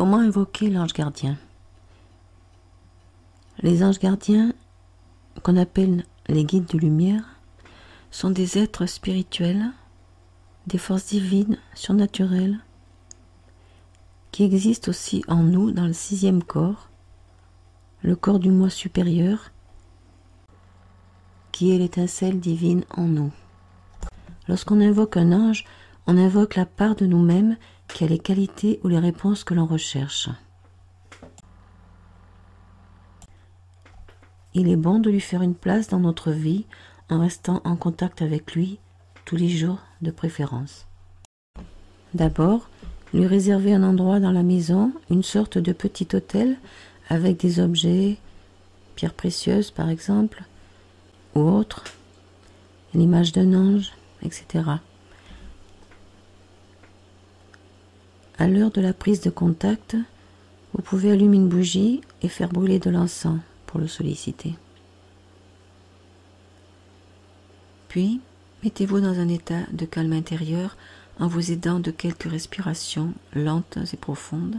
Comment invoquer l'ange gardien? Les anges gardiens, qu'on appelle les guides de lumière, sont des êtres spirituels, des forces divines, surnaturelles, qui existent aussi en nous dans le 6e corps, le corps du moi supérieur, qui est l'étincelle divine en nous. Lorsqu'on invoque un ange, on invoque la part de nous-mêmes qui a les qualités ou les réponses que l'on recherche. Il est bon de lui faire une place dans notre vie en restant en contact avec lui tous les jours de préférence. D'abord, lui réserver un endroit dans la maison, une sorte de petit hôtel avec des objets, pierres précieuses par exemple, ou autres, l'image d'un ange, etc. À l'heure de la prise de contact, vous pouvez allumer une bougie et faire brûler de l'encens pour le solliciter. Puis, mettez-vous dans un état de calme intérieur en vous aidant de quelques respirations lentes et profondes.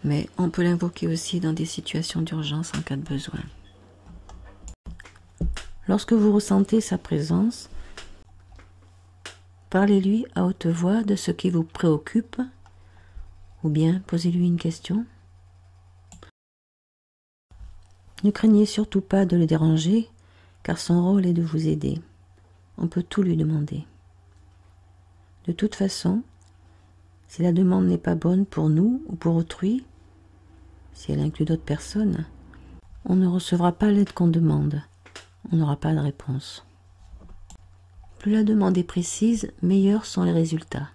Mais on peut l'invoquer aussi dans des situations d'urgence en cas de besoin. Lorsque vous ressentez sa présence, parlez-lui à haute voix de ce qui vous préoccupe, ou bien posez-lui une question. Ne craignez surtout pas de le déranger, car son rôle est de vous aider. On peut tout lui demander. De toute façon, si la demande n'est pas bonne pour nous ou pour autrui, si elle inclut d'autres personnes, on ne recevra pas l'aide qu'on demande. On n'aura pas de réponse. Plus la demande est précise, meilleurs sont les résultats.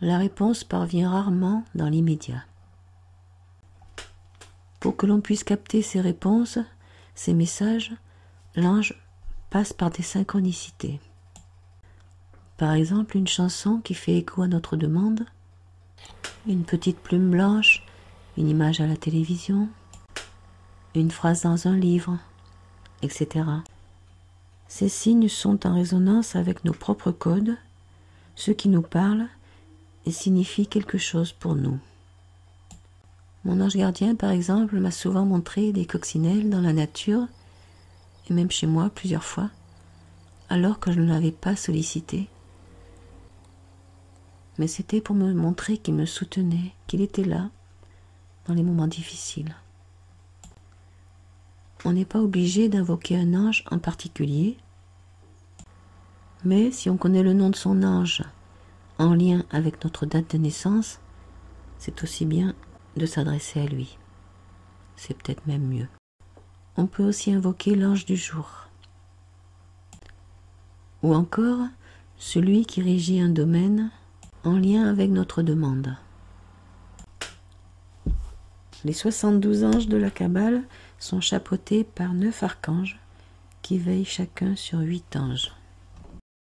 La réponse parvient rarement dans l'immédiat. Pour que l'on puisse capter ces réponses, ces messages, l'ange passe par des synchronicités. Par exemple, une chanson qui fait écho à notre demande, une petite plume blanche, une image à la télévision, une phrase dans un livre, etc. Ces signes sont en résonance avec nos propres codes, ceux qui nous parlent et signifient quelque chose pour nous. Mon ange gardien, par exemple, m'a souvent montré des coccinelles dans la nature, et même chez moi plusieurs fois, alors que je ne l'avais pas sollicité. Mais c'était pour me montrer qu'il me soutenait, qu'il était là, dans les moments difficiles. On n'est pas obligé d'invoquer un ange en particulier, mais si on connaît le nom de son ange en lien avec notre date de naissance, c'est aussi bien de s'adresser à lui. C'est peut-être même mieux. On peut aussi invoquer l'ange du jour, ou encore celui qui régit un domaine en lien avec notre demande. Les 72 anges de la Kabbale sont chapeautés par 9 archanges qui veillent chacun sur 8 anges.